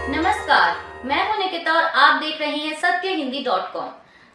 नमस्कार, मैं हूं निकिता और आप देख रहे हैं सत्यहिंदी.com।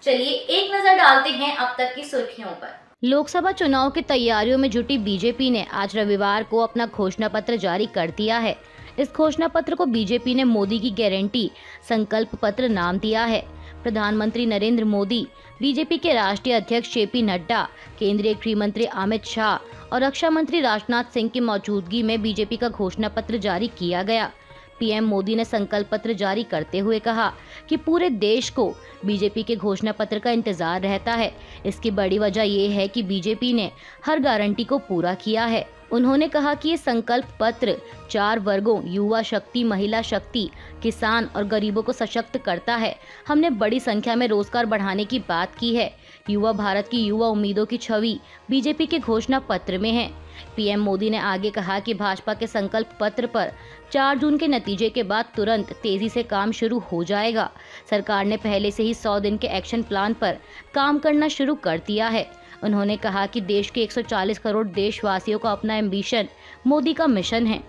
चलिए एक नजर डालते हैं अब तक की सुर्खियों पर। लोकसभा चुनाव की तैयारियों में जुटी बीजेपी ने आज रविवार को अपना घोषणा पत्र जारी कर दिया है। इस घोषणा पत्र को बीजेपी ने मोदी की गारंटी संकल्प पत्र नाम दिया है। प्रधानमंत्री नरेंद्र मोदी, बीजेपी के राष्ट्रीय अध्यक्ष जेपी नड्डा, केंद्रीय गृह मंत्री अमित शाह और रक्षा मंत्री राजनाथ सिंह की मौजूदगी में बीजेपी का घोषणा पत्र जारी किया गया। पीएम मोदी ने संकल्प पत्र जारी करते हुए कहा कि पूरे देश को बीजेपी के घोषणा पत्र का इंतजार रहता है। इसकी बड़ी वजह ये है कि बीजेपी ने हर गारंटी को पूरा किया है। उन्होंने कहा कि ये संकल्प पत्र 4 वर्गों युवा शक्ति, महिला शक्ति, किसान और गरीबों को सशक्त करता है। हमने बड़ी संख्या में रोजगार बढ़ाने की बात की है। युवा भारत की युवा उम्मीदों की छवि बीजेपी के घोषणा पत्र में है। पीएम मोदी ने आगे कहा कि भाजपा के संकल्प पत्र पर 4 जून के नतीजे के बाद तुरंत तेजी से काम शुरू हो जाएगा। सरकार ने पहले से ही 100 दिन के एक्शन प्लान पर काम करना शुरू कर दिया है। उन्होंने कहा कि देश के 140 करोड़ देशवासियों का अपना एम्बिशन मोदी का मिशन है।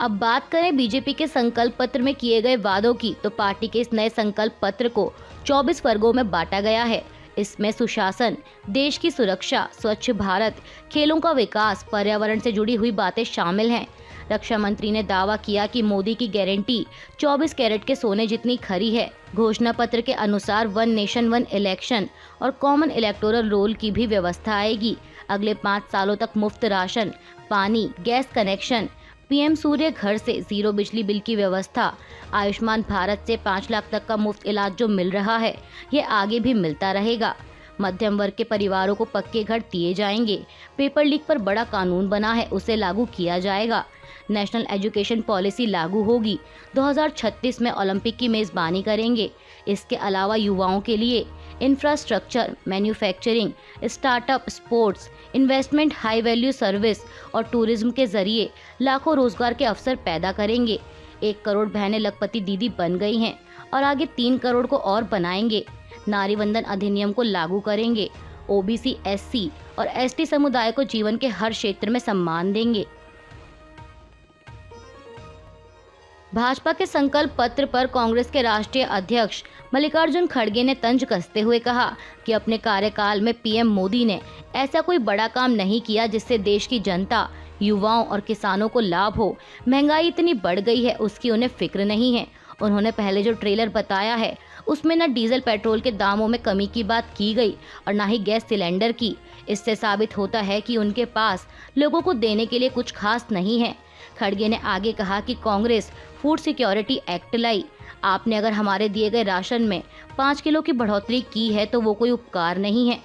अब बात करें बीजेपी के संकल्प पत्र में किए गए वादों की, तो पार्टी के इस नए संकल्प पत्र को 24 वर्गों में बांटा गया है। इसमें सुशासन, देश की सुरक्षा, स्वच्छ भारत, खेलों का विकास, पर्यावरण से जुड़ी हुई बातें शामिल हैं। रक्षा मंत्री ने दावा किया कि मोदी की गारंटी 24 कैरेट के सोने जितनी खरी है। घोषणा पत्र के अनुसार 1 नेशन 1 इलेक्शन और कॉमन इलेक्टोरल रोल की भी व्यवस्था आएगी। अगले 5 सालों तक मुफ्त राशन, पानी, गैस कनेक्शन, पीएम सूर्य घर से 0 बिजली बिल की व्यवस्था, आयुष्मान भारत से 5 लाख तक का मुफ्त इलाज जो मिल रहा है, ये आगे भी मिलता रहेगा। मध्यम वर्ग के परिवारों को पक्के घर दिए जाएंगे। पेपर लीक पर बड़ा कानून बना है, उसे लागू किया जाएगा। नेशनल एजुकेशन पॉलिसी लागू होगी। 2036 में ओलंपिक की मेजबानी करेंगे। इसके अलावा युवाओं के लिए infrastructure, manufacturing, startup, sports, investment, high value service और टूरिज्म के जरिए लाखों रोजगार के अवसर पैदा करेंगे। 1 करोड़ बहनें लखपति दीदी बन गई हैं और आगे 3 करोड़ को और बनाएंगे। नारी वंदन अधिनियम को लागू करेंगे। ओबीसी, एससी और एसटी समुदाय को जीवन के हर क्षेत्र में सम्मान देंगे। भाजपा के संकल्प पत्र पर कांग्रेस के राष्ट्रीय अध्यक्ष मल्लिकार्जुन खड़गे ने तंज कसते हुए कहा कि अपने कार्यकाल में पीएम मोदी ने ऐसा कोई बड़ा काम नहीं किया जिससे देश की जनता, युवाओं और किसानों को लाभ हो। महंगाई इतनी बढ़ गई है, उसकी उन्हें फिक्र नहीं है। उन्होंने पहले जो ट्रेलर बताया है उसमें न डीजल पेट्रोल के दामों में कमी की बात की गई और न ही गैस सिलेंडर की। इससे साबित होता है कि उनके पास लोगों को देने के लिए कुछ खास नहीं है। खड़गे ने आगे कहा कि कांग्रेस फूड सिक्योरिटी एक्ट लाई। आपने अगर हमारे दिए गए राशन में 5 किलो की बढ़ोतरी की है तो वो कोई उपकार नहीं है।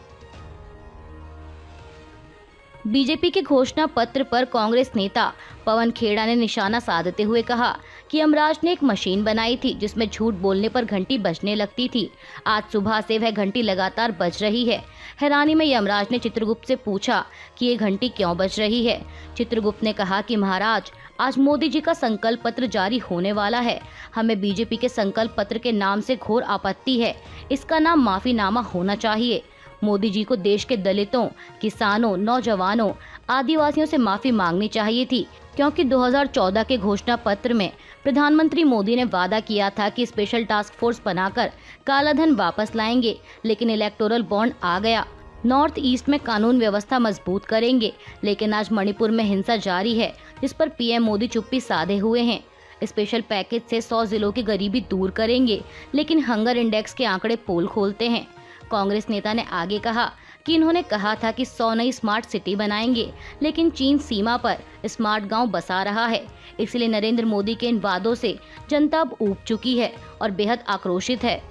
बीजेपी के घोषणा पत्र पर कांग्रेस नेता पवन खेड़ा ने निशाना साधते हुए कहा कि यमराज ने एक मशीन बनाई थी जिसमें झूठ बोलने पर घंटी बजने लगती थी। आज सुबह से वह घंटी लगातार बज रही है। हैरानी में यमराज ने चित्रगुप्त से पूछा कि ये घंटी क्यों बज रही है। चित्रगुप्त ने कहा कि महाराज, आज मोदी जी का संकल्प पत्र जारी होने वाला है। हमें बीजेपी के संकल्प पत्र के नाम से घोर आपत्ति है। इसका नाम माफीनामा होना चाहिए। मोदी जी को देश के दलितों, किसानों, नौजवानों, आदिवासियों से माफी मांगनी चाहिए थी, क्योंकि 2014 के घोषणा पत्र में प्रधानमंत्री मोदी ने वादा किया था कि स्पेशल टास्क फोर्स बनाकर कालाधन वापस लाएंगे, लेकिन इलेक्टोरल बॉन्ड आ गया। नॉर्थ ईस्ट में कानून व्यवस्था मजबूत करेंगे, लेकिन आज मणिपुर में हिंसा जारी है, जिस पर पीएम मोदी चुप्पी साधे हुए हैं। स्पेशल पैकेज से 100 जिलों की गरीबी दूर करेंगे, लेकिन हंगर इंडेक्स के आंकड़े पोल खोलते हैं। कांग्रेस नेता ने आगे कहा कि इन्होंने कहा था कि 100 नई स्मार्ट सिटी बनाएंगे, लेकिन चीन सीमा पर स्मार्ट गांव बसा रहा है। इसलिए नरेंद्र मोदी के इन वादों से जनता अब ऊब चुकी है और बेहद आक्रोशित है।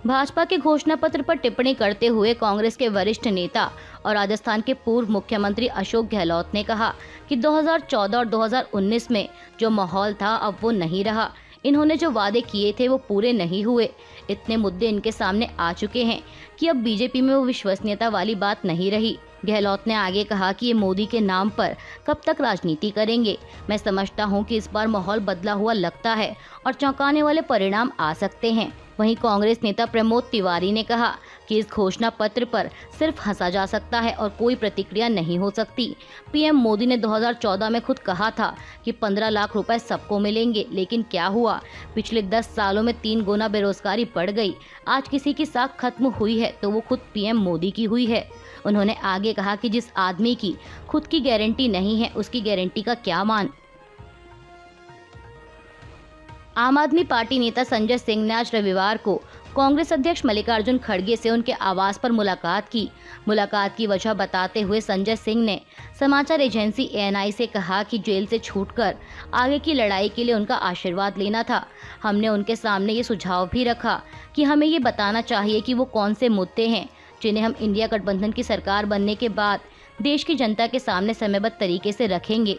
भाजपा के घोषणा पत्र पर टिप्पणी करते हुए कांग्रेस के वरिष्ठ नेता और राजस्थान के पूर्व मुख्यमंत्री अशोक गहलोत ने कहा कि 2014 और 2019 में जो माहौल था अब वो नहीं रहा। इन्होंने जो वादे किए थे वो पूरे नहीं हुए। इतने मुद्दे इनके सामने आ चुके हैं कि अब बीजेपी में वो विश्वसनीयता वाली बात नहीं रही। गहलोत ने आगे कहा कि ये मोदी के नाम पर कब तक राजनीति करेंगे। मैं समझता हूं कि इस बार माहौल बदला हुआ लगता है और चौंकाने वाले परिणाम आ सकते हैं। वहीं कांग्रेस नेता प्रमोद तिवारी ने कहा कि इस घोषणा पत्र पर सिर्फ हंसा जा सकता है और कोई प्रतिक्रिया नहीं हो सकती। पीएम मोदी ने 2014 में खुद कहा था कि 15 लाख रुपए सबको मिलेंगे, लेकिन क्या हुआ? पिछले 10 सालों में 3 गुना बेरोजगारी बढ़ गई। आज किसी की साख खत्म हुई है तो वो खुद पीएम मोदी की हुई है। उन्होंने आगे कहा कि जिस आदमी की खुद की गारंटी नहीं है, उसकी गारंटी का क्या मान। आम आदमी पार्टी नेता संजय सिंह ने आज रविवार को कांग्रेस अध्यक्ष मल्लिकार्जुन खड़गे से उनके आवास पर मुलाकात की वजह बताते हुए संजय सिंह ने समाचार एजेंसी एएनआई से कहा कि जेल से छूटकर आगे की लड़ाई के लिए उनका आशीर्वाद लेना था। हमने उनके सामने ये सुझाव भी रखा कि हमें ये बताना चाहिए कि वो कौन से मुद्दे हैं जिन्हें हम इंडिया गठबंधन की सरकार बनने के बाद देश की जनता के सामने समयबद्ध तरीके से रखेंगे।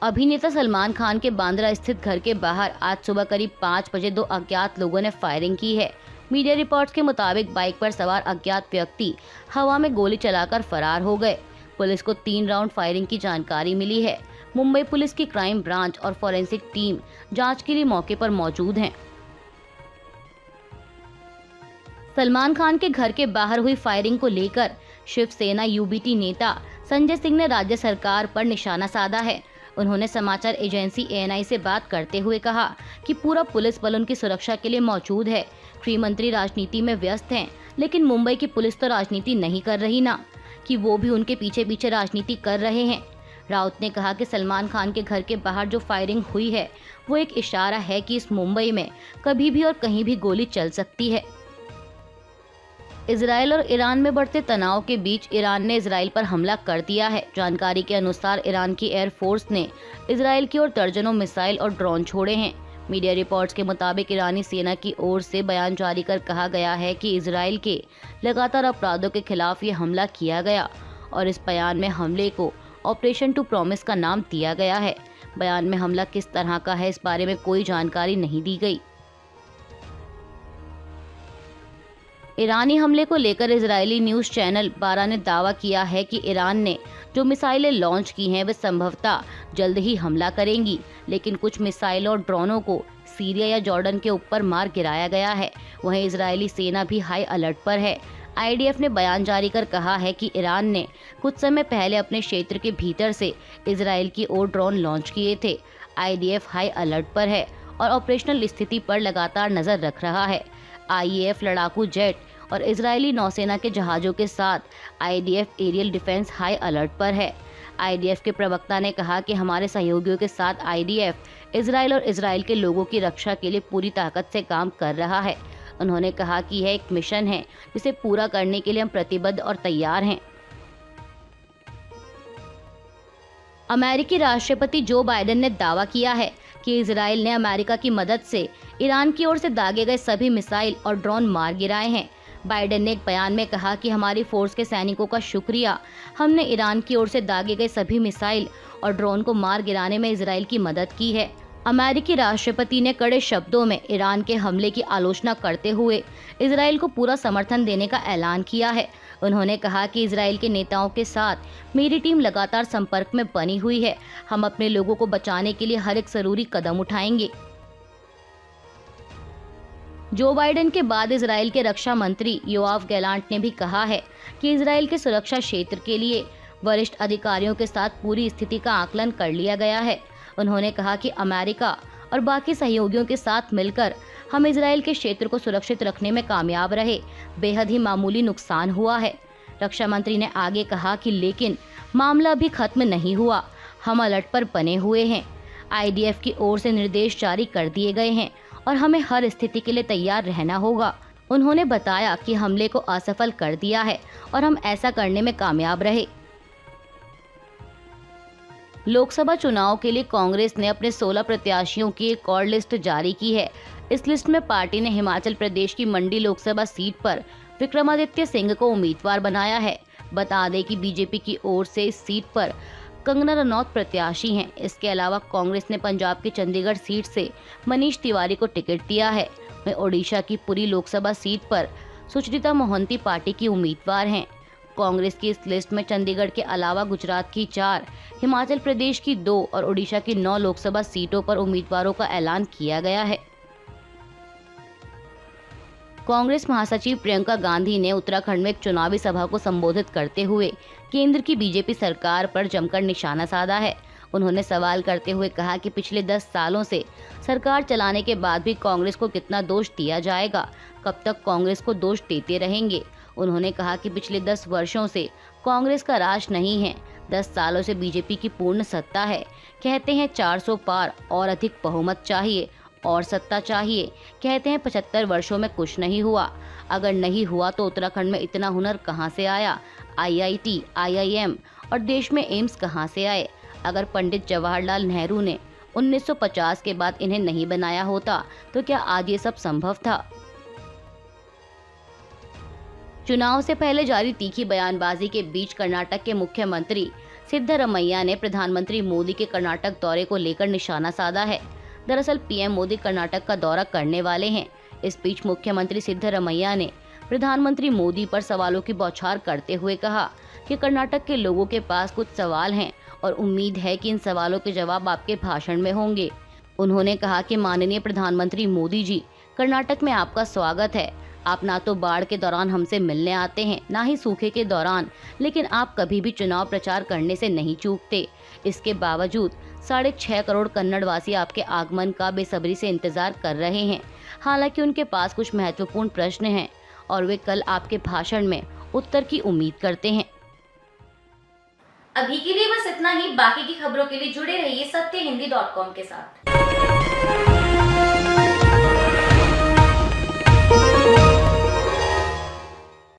अभिनेता सलमान खान के बांद्रा स्थित घर के बाहर आज सुबह करीब 5 बजे 2 अज्ञात लोगों ने फायरिंग की है। मीडिया रिपोर्ट्स के मुताबिक बाइक पर सवार अज्ञात व्यक्ति हवा में गोली चलाकर फरार हो गए। पुलिस को 3 राउंड फायरिंग की जानकारी मिली है। मुंबई पुलिस की क्राइम ब्रांच और फॉरेंसिक टीम जांच के लिए मौके पर मौजूद हैं। सलमान खान के घर के बाहर हुई फायरिंग को लेकर शिवसेना यूबीटी नेता संजय सिंह ने राज्य सरकार पर निशाना साधा है। उन्होंने समाचार एजेंसी एएनआई से बात करते हुए कहा कि पूरा पुलिस बल उनकी सुरक्षा के लिए मौजूद है। गृह मंत्री राजनीति में व्यस्त हैं, लेकिन मुंबई की पुलिस तो राजनीति नहीं कर रही ना कि वो भी उनके पीछे पीछे राजनीति कर रहे हैं। राउत ने कहा कि सलमान खान के घर के बाहर जो फायरिंग हुई है वो एक इशारा है कि इस मुंबई में कभी भी और कहीं भी गोली चल सकती है। इजराइल और ईरान में बढ़ते तनाव के बीच ईरान ने इजराइल पर हमला कर दिया है। जानकारी के अनुसार ईरान की एयरफोर्स ने इजराइल की ओर दर्जनों मिसाइल और ड्रोन छोड़े हैं। मीडिया रिपोर्ट्स के मुताबिक ईरानी सेना की ओर से बयान जारी कर कहा गया है कि इजराइल के लगातार अपराधों के खिलाफ ये हमला किया गया और इस बयान में हमले को ऑपरेशन टू प्रॉमिस का नाम दिया गया है। बयान में हमला किस तरह का है, इस बारे में कोई जानकारी नहीं दी गई। ईरानी हमले को लेकर इजरायली न्यूज़ चैनल 12 ने दावा किया है कि ईरान ने जो मिसाइलें लॉन्च की हैं वे संभवतः जल्द ही हमला करेंगी, लेकिन कुछ मिसाइल और ड्रोनों को सीरिया या जॉर्डन के ऊपर मार गिराया गया है। वहीं इजरायली सेना भी हाई अलर्ट पर है। आईडीएफ ने बयान जारी कर कहा है कि ईरान ने कुछ समय पहले अपने क्षेत्र के भीतर से इजराइल की ओर ड्रोन लॉन्च किए थे। आईडीएफ हाई अलर्ट पर है और ऑपरेशनल स्थिति पर लगातार नजर रख रहा है। आईएएफ लड़ाकू जेट और इजरायली नौसेना के जहाज़ों के साथ IDF aerial defence high alert पर है। आईडीएफ के प्रवक्ता ने कहा कि हमारे सहयोगियों के साथ आईडीएफ इजराइल और इजराइल के लोगों की रक्षा के लिए पूरी ताकत से काम कर रहा है। उन्होंने कहा कि यह एक मिशन है जिसे पूरा करने के लिए हम प्रतिबद्ध और तैयार हैं। अमेरिकी राष्ट्रपति जो बाइडेन ने दावा किया है कि इजराइल ने अमेरिका की मदद से ईरान की ओर से दागे गए सभी मिसाइल और ड्रोन मार गिराए हैं। बाइडेन ने एक बयान में कहा कि हमारी फोर्स के सैनिकों का शुक्रिया, हमने ईरान की ओर से दागे गए सभी मिसाइल और ड्रोन को मार गिराने में इजराइल की मदद की है। अमेरिकी राष्ट्रपति ने कड़े शब्दों में ईरान के हमले की आलोचना करते हुए इजराइल को पूरा समर्थन देने का ऐलान किया है। उन्होंने कहा कि इजराइल के नेताओं के साथ मेरी टीम लगातार संपर्क में बनी हुई है। हम अपने लोगों को बचाने के लिए हर एक जरूरी कदम उठाएंगे। जो बाइडेन के बाद इजराइल के रक्षा मंत्री योआव गैलांट ने भी कहा है कि इजराइल के सुरक्षा क्षेत्र के लिए वरिष्ठ अधिकारियों के साथ पूरी स्थिति का आकलन कर लिया गया है। उन्होंने कहा कि अमेरिका और बाकी सहयोगियों के साथ मिलकर हम इजराइल के क्षेत्र को सुरक्षित रखने में कामयाब रहे। बेहद ही मामूली नुकसान हुआ है। रक्षा मंत्री ने आगे कहा कि लेकिन मामला अभी खत्म नहीं हुआ, हम अलर्ट पर बने हुए हैं। आईडीएफ की ओर से निर्देश जारी कर दिए गए हैं और हमें हर स्थिति के लिए तैयार रहना होगा। उन्होंने बताया कि हमले को असफल कर दिया है और हम ऐसा करने में कामयाब रहे। लोकसभा चुनाव के लिए कांग्रेस ने अपने 16 प्रत्याशियों की एक और लिस्ट जारी की है। इस लिस्ट में पार्टी ने हिमाचल प्रदेश की मंडी लोकसभा सीट पर विक्रमादित्य सिंह को उम्मीदवार बनाया है। बता दें कि बीजेपी की ओर से इस सीट पर कंगना रनौत प्रत्याशी हैं। इसके अलावा कांग्रेस ने पंजाब की चंडीगढ़ सीट से मनीष तिवारी को टिकट दिया है। वहीं ओडिशा की पुरी लोकसभा सीट पर सुचरिता मोहंती पार्टी की उम्मीदवार हैं। कांग्रेस की इस लिस्ट में चंडीगढ़ के अलावा गुजरात की 4, हिमाचल प्रदेश की 2 और ओडिशा की 9 लोकसभा सीटों पर उम्मीदवारों का ऐलान किया गया है। कांग्रेस महासचिव प्रियंका गांधी ने उत्तराखंड में एक चुनावी सभा को संबोधित करते हुए केंद्र की बीजेपी सरकार पर जमकर निशाना साधा है। उन्होंने सवाल करते हुए कहा कि पिछले 10 सालों से सरकार चलाने के बाद भी कांग्रेस को कितना दोष दिया जाएगा, कब तक कांग्रेस को दोष देते रहेंगे। उन्होंने कहा कि पिछले 10 वर्षों से कांग्रेस का राज नहीं है, 10 सालों से बीजेपी की पूर्ण सत्ता है। कहते हैं 400 पार और अधिक बहुमत चाहिए और सत्ता चाहिए। कहते हैं 75 वर्षों में कुछ नहीं हुआ। अगर नहीं हुआ तो उत्तराखंड में इतना हुनर कहां से आया? IIT, IIM और देश में एम्स कहां से आए? अगर पंडित जवाहरलाल नेहरू ने 1950 के बाद इन्हें नहीं बनाया होता तो क्या आज ये सब संभव था? चुनाव से पहले जारी तीखी बयानबाजी के बीच कर्नाटक के मुख्यमंत्री सिद्धरमैया ने प्रधानमंत्री मोदी के कर्नाटक दौरे को लेकर निशाना साधा है। दरअसल पीएम मोदी कर्नाटक का दौरा करने वाले हैं। इस बीच मुख्यमंत्री सिद्धरमैया ने प्रधानमंत्री मोदी पर सवालों की बौछार करते हुए कहा कि कर्नाटक के लोगों के पास कुछ सवाल हैं और उम्मीद है कि इन सवालों के जवाब आपके भाषण में होंगे। उन्होंने कहा कि माननीय प्रधानमंत्री मोदी जी, कर्नाटक में आपका स्वागत है। आप ना तो बाढ़ के दौरान हमसे मिलने आते हैं, ना ही सूखे के दौरान, लेकिन आप कभी भी चुनाव प्रचार करने से नहीं चूकते। इसके बावजूद 6.5 करोड़ कन्नड़वासी आपके आगमन का बेसब्री से इंतजार कर रहे हैं। हालांकि उनके पास कुछ महत्वपूर्ण प्रश्न हैं और वे कल आपके भाषण में उत्तर की उम्मीद करते हैं। अभी के लिए बस इतना ही। बाकी की खबरों के लिए जुड़े रहिए सत्यहिंदी.com के साथ।